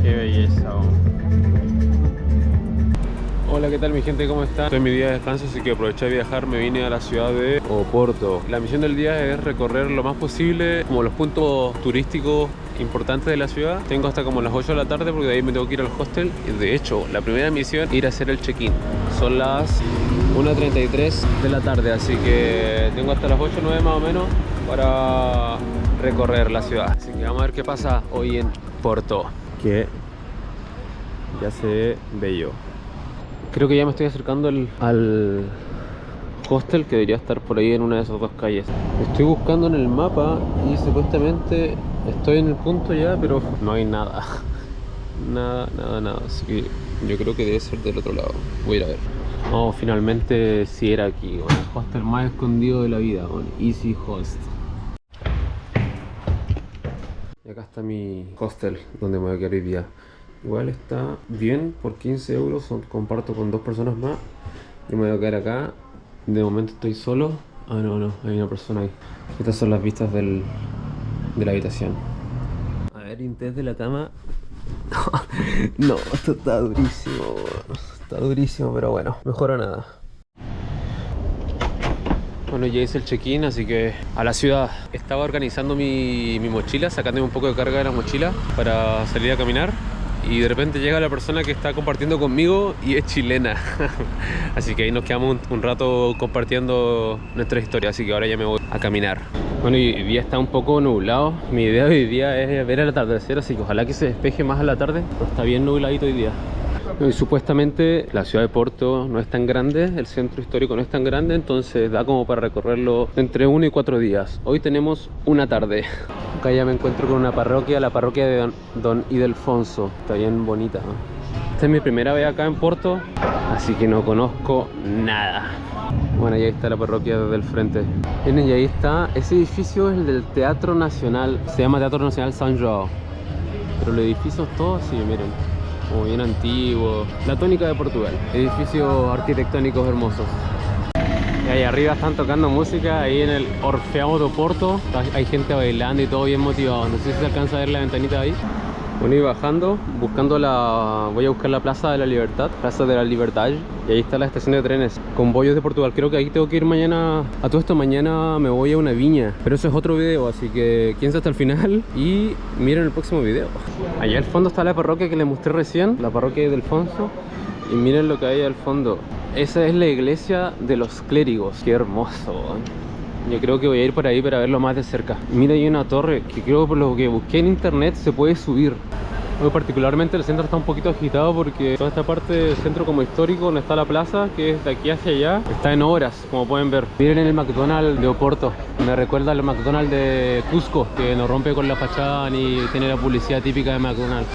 Qué belleza. Hola, ¿qué tal mi gente? ¿Cómo están? Estoy en mi día de descanso, así que aproveché de viajar. Me vine a la ciudad de Oporto. La misión del día es recorrer lo más posible como los puntos turísticos importantes de la ciudad. Tengo hasta como las 8 de la tarde porque de ahí me tengo que ir al hostel. Y de hecho, la primera misión es ir a hacer el check-in. Son las 1:33 de la tarde, así que tengo hasta las 8 o 9 más o menos para recorrer la ciudad. Así que vamos a ver qué pasa hoy en Porto, que ya se ve bello. Creo que ya me estoy acercando al hostel, que debería estar por ahí en una de esas dos calles. Estoy buscando en el mapa y supuestamente estoy en el punto ya, pero no hay nada. Nada. Así que yo creo que debe ser del otro lado. Voy a ir a ver. Oh, finalmente sí era aquí. Bueno, el hostel más escondido de la vida. Bueno, Easy Host. Y acá está mi hostel donde me voy a quedar hoy día. Igual está bien por 15 euros, comparto con 2 personas más. Yo me voy a quedar acá. De momento estoy solo. Ah, no, hay una persona ahí. Estas son las vistas de la habitación. A ver, Intés de la cama. No, esto está durísimo. Está durísimo, pero bueno, mejor a nada. Bueno, ya hice el check-in, así que a la ciudad. Estaba organizando mi mochila, sacándome un poco de carga de la mochila para salir a caminar. Y de repente llega la persona que está compartiendo conmigo y es chilena. Así que ahí nos quedamos un rato compartiendo nuestras historias. Así que ahora ya me voy a caminar. Bueno, y hoy día está un poco nublado. Mi idea de hoy día es ver el atardecer, así que ojalá que se despeje más a la tarde. Pero está bien nubladito hoy día. Y supuestamente la ciudad de Porto no es tan grande, el centro histórico no es tan grande, entonces da como para recorrerlo entre 1 y 4 días. Hoy tenemos una tarde. Acá ya me encuentro con una parroquia, la parroquia de Don Ildefonso. Está bien bonita, ¿no? Esta es mi primera vez acá en Porto, así que no conozco nada. Bueno, y ahí está la parroquia desde el frente. Miren, y ahí está, ese edificio es el del Teatro Nacional, se llama Teatro Nacional São João. Pero los edificios todos así, miren, como bien antiguo. La tónica de Portugal. Edificios arquitectónicos hermosos. Y ahí arriba están tocando música, ahí en el Orfeão do Porto. Hay gente bailando y todo bien motivado. No sé si se alcanza a ver la ventanita ahí. Bueno, y bajando, voy a buscar la Plaza de la Libertad, Plaza de la Libertad. Y ahí está la estación de trenes, Comboios de Portugal. Creo que ahí tengo que ir mañana. A todo esto, mañana me voy a una viña. Pero eso es otro video, así que quédense hasta el final y miren el próximo video. Allá al fondo está la parroquia que les mostré recién, la parroquia de Ildefonso. Y miren lo que hay al fondo. Esa es la iglesia de los clérigos. Qué hermoso. Yo creo que voy a ir por ahí para verlo más de cerca. Mira, hay una torre que creo, por lo que busqué en internet, se puede subir. Muy particularmente el centro está un poquito agitado porque toda esta parte del centro como histórico, donde está la plaza, que es de aquí hacia allá, está en obras, como pueden ver. Miren el McDonald's de Oporto. Me recuerda al McDonald's de Cusco, que no rompe con la fachada ni tiene la publicidad típica de McDonald's.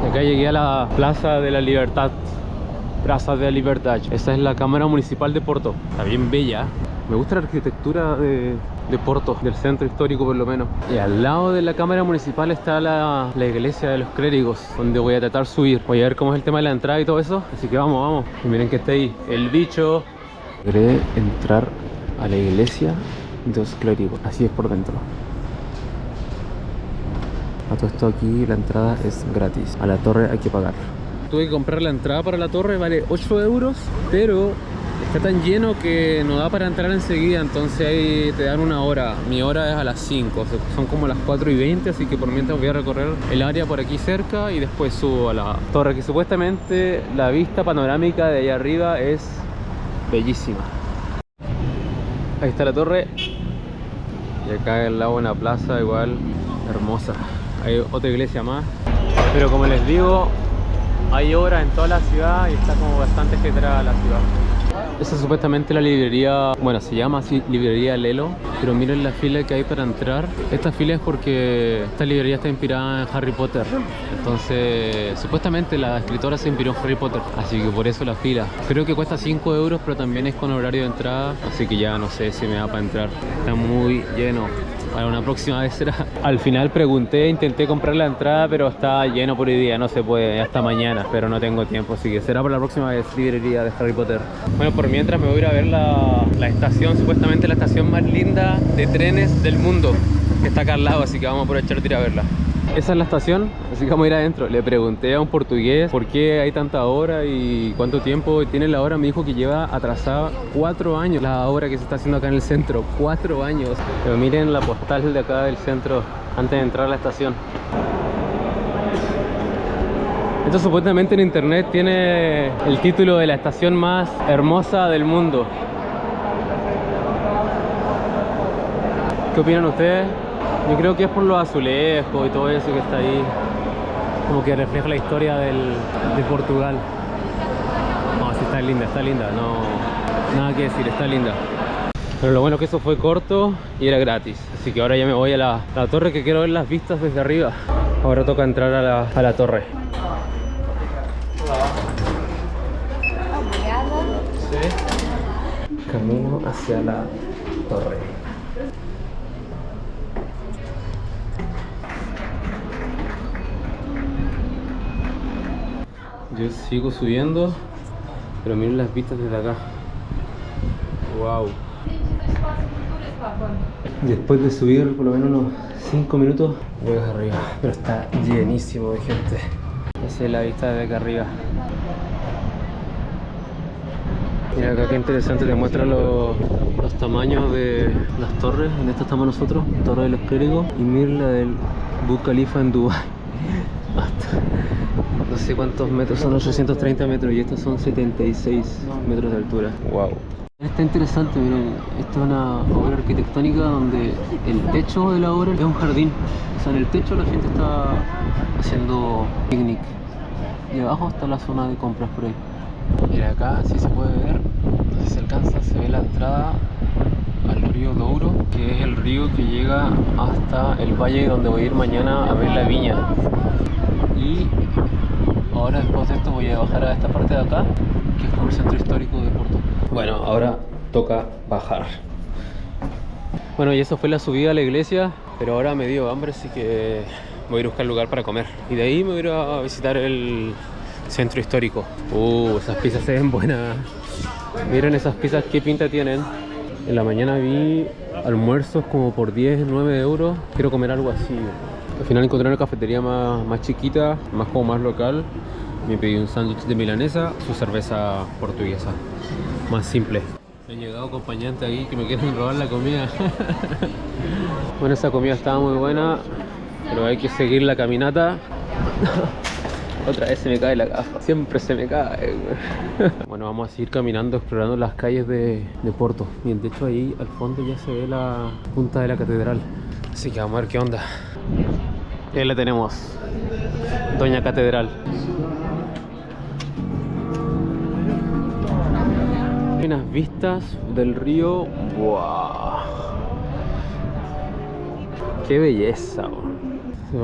De acá llegué a la Plaza de la Libertad. Plaza de la Libertad. Esa es la Cámara Municipal de Porto. Está bien bella. Me gusta la arquitectura de Porto, del centro histórico por lo menos. Y al lado de la Cámara Municipal está la iglesia de los clérigos, donde voy a tratar de subir. Voy a ver cómo es el tema de la entrada y todo eso. Así que vamos. Y miren que está ahí el bicho. Logré entrar a la iglesia de los clérigos. Así es por dentro. A todo esto aquí la entrada es gratis. A la torre hay que pagar. Tuve que comprar la entrada para la torre, vale 8 euros, pero está tan lleno que no da para entrar enseguida, entonces ahí te dan una hora. Mi hora es a las 5, son como las 4:20, así que por mientras voy a recorrer el área por aquí cerca y después subo a la torre, que supuestamente la vista panorámica de allá arriba es bellísima. Ahí está la torre y acá al lado una plaza igual hermosa. Hay otra iglesia más, pero como les digo, hay obras en toda la ciudad y está como bastante agitada la ciudad. Esa es supuestamente la librería, bueno, se llama así, librería Lelo, pero miren la fila que hay para entrar. Esta fila es porque esta librería está inspirada en Harry Potter. Entonces, supuestamente la escritora se inspiró en Harry Potter, así que por eso la fila. Creo que cuesta 5 euros, pero también es con horario de entrada, así que ya no sé si me da para entrar. Está muy lleno. Para una próxima vez será. Al final pregunté, intenté comprar la entrada, pero está lleno por hoy día, no se puede, hasta mañana, pero no tengo tiempo, así que será para la próxima vez, librería de Harry Potter. Bueno, por mientras me voy a ir a ver la estación, supuestamente la estación más linda de trenes del mundo, que está acá al lado, así que vamos a aprovechar de ir a verla. Esa es la estación, así que vamos a ir adentro. Le pregunté a un portugués por qué hay tanta hora y cuánto tiempo tiene la hora. Me dijo que lleva atrasada 4 años la obra que se está haciendo acá en el centro. 4 años. Pero miren la postal de acá del centro antes de entrar a la estación. Esto supuestamente en internet tiene el título de la estación más hermosa del mundo. ¿Qué opinan ustedes? Yo creo que es por los azulejos y todo eso que está ahí. Como que refleja la historia de Portugal. No, sí está linda, no, nada que decir, está linda. Pero lo bueno es que eso fue corto y era gratis. Así que ahora ya me voy a la torre, que quiero ver las vistas desde arriba. Ahora toca entrar a la torre. Sí. Camino hacia la torre. Yo sigo subiendo, pero miren las vistas desde acá. Wow. Después de subir por lo menos unos 5 minutos, voy acá arriba. Pero está llenísimo de gente. Esa es la vista desde acá arriba. Mira acá qué interesante, te muestra los tamaños de las torres. En esta estamos nosotros, Torre de los Clérigos. Y miren la del Burj Khalifa en Dubái. Hasta no sé cuántos metros, son 830 metros y estos son 76 metros de altura. Wow. Está interesante, miren, esta es una obra arquitectónica donde el techo de la obra es un jardín. O sea, en el techo la gente está haciendo picnic. Y abajo está la zona de compras por ahí. Mira acá, si se puede ver, no sé si se alcanza, se ve la entrada al río Douro, que es el río que llega hasta el valle donde voy a ir mañana a ver la viña. Y ahora después de esto voy a bajar a esta parte de acá, que es como el centro histórico de Porto. Bueno, ahora toca bajar. Bueno, y eso fue la subida a la iglesia, pero ahora me dio hambre, así que voy a ir a buscar lugar para comer. Y de ahí me voy a ir a visitar el centro histórico. Esas pizzas se ven buenas. Miren esas pizzas, qué pinta tienen. En la mañana vi almuerzos como por 10, 9 euros. Quiero comer algo así. Al final encontré una cafetería más chiquita, más local. Me pedí un sándwich de milanesa, su cerveza portuguesa. Más simple. Han llegado acompañantes aquí que me quieren robar la comida. Bueno, esa comida estaba muy buena, pero hay que seguir la caminata. Otra vez se me cae la gafa, siempre se me cae. Bueno, vamos a seguir caminando, explorando las calles de Porto. Y de hecho ahí al fondo ya se ve la punta de la catedral. Así que vamos a ver qué onda. Y ahí la tenemos, Doña Catedral. Hay unas vistas del río. ¡Wow! ¡Qué belleza!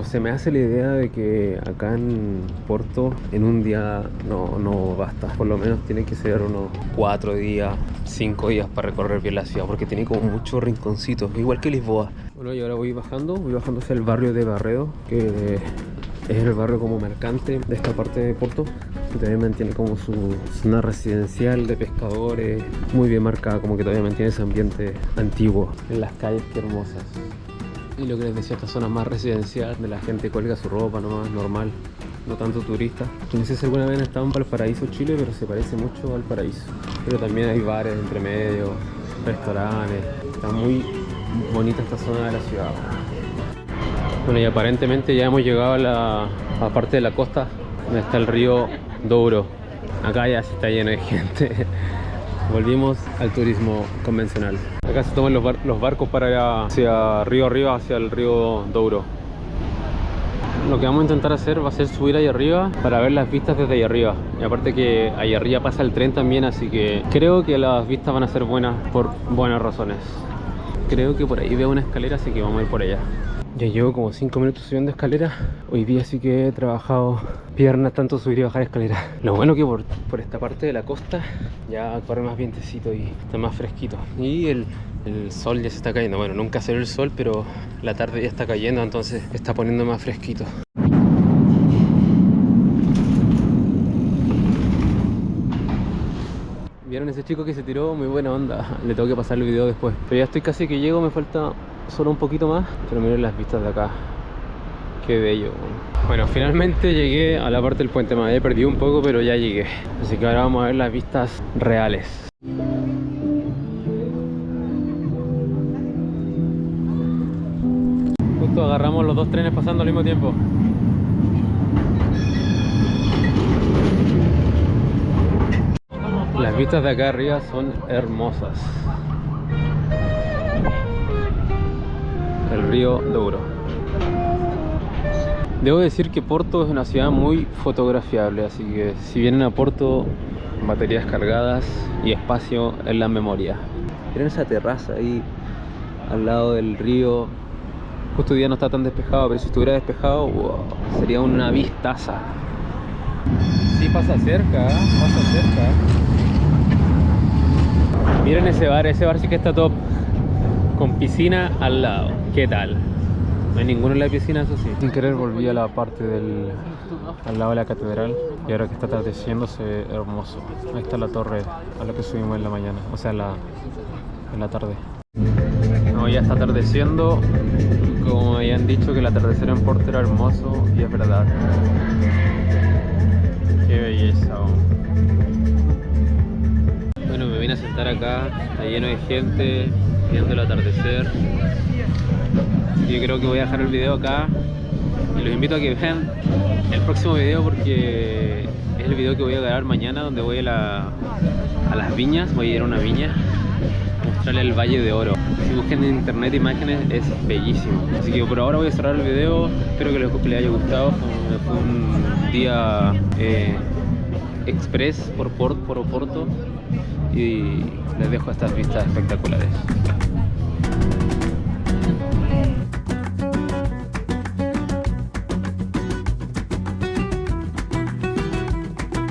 Se me hace la idea de que acá en Porto en un día no basta. Por lo menos tiene que ser unos 4 días, 5 días para recorrer bien la ciudad, porque tiene como muchos rinconcitos, igual que Lisboa. Bueno, y ahora voy bajando hacia el barrio de Barredo, que es el barrio como mercante de esta parte de Porto, que también mantiene como su zona residencial de pescadores, muy bien marcada, como que todavía mantiene ese ambiente antiguo en las calles, qué hermosas. Y lo que les decía, esta zona más residencial, de la gente cuelga su ropa nomás, normal, no tanto turista. No sé si alguna vez han estado en Valparaíso, Chile, pero se parece mucho a Valparaíso. Pero también hay bares entre medio, restaurantes, está muy bonita esta zona de la ciudad. Bueno, y aparentemente ya hemos llegado a la parte de la costa, donde está el río Douro. Acá ya se está lleno de gente. Volvimos al turismo convencional. Acá se toman los barcos para ir hacia río arriba, hacia el río Douro. Lo que vamos a intentar hacer va a ser subir ahí arriba para ver las vistas desde ahí arriba. Y aparte que ahí arriba pasa el tren también, así que creo que las vistas van a ser buenas por buenas razones. Creo que por ahí veo una escalera, así que vamos a ir por allá. Ya llevo como 5 minutos subiendo escalera. Hoy día sí que he trabajado piernas, tanto subir y bajar escaleras. Lo bueno que por esta parte de la costa ya corre más vientecito y está más fresquito. Y el sol ya se está cayendo. Bueno, nunca salió el sol, pero la tarde ya está cayendo, entonces está poniendo más fresquito. ¿Vieron ese chico que se tiró? Muy buena onda. Le tengo que pasar el video después. Pero ya estoy casi que llego, me falta solo un poquito más. Pero miren las vistas de acá. Qué bello. Bueno, finalmente llegué a la parte del puente. Me había perdido un poco, pero ya llegué. Así que ahora vamos a ver las vistas reales. Justo agarramos los dos trenes pasando al mismo tiempo. Las vistas de acá arriba son hermosas. El río Douro. Debo decir que Porto es una ciudad muy fotografiable, así que si vienen a Porto, baterías cargadas y espacio en la memoria. Miren esa terraza ahí al lado del río. Justo hoy día no está tan despejado, pero si estuviera despejado, wow, sería una vistaza. Sí, pasa cerca, pasa cerca. Miren ese bar sí que está top. Con piscina al lado. ¿Qué tal? No hay ninguno en la piscina, eso sí. Sin querer volví a la parte al lado de la catedral. Y ahora que está atardeciendo se ve hermoso. Ahí está la torre a la que subimos en la mañana. O sea, en la tarde. No, ya está atardeciendo. Como me habían dicho que el atardecer en Porto era hermoso. Y es verdad. Qué belleza. Bueno, me vine a sentar acá. Está lleno de gente viendo el atardecer. Yo creo que voy a dejar el video acá y los invito a que vean el próximo video, porque es el video que voy a grabar mañana, donde voy a las viñas. Voy a ir a una viña a mostrarle el Valle de Oro. Si busquen en internet imágenes, es bellísimo. Así que por ahora voy a cerrar el video. Espero que les haya gustado. Fue un día express por Porto y les dejo estas vistas espectaculares.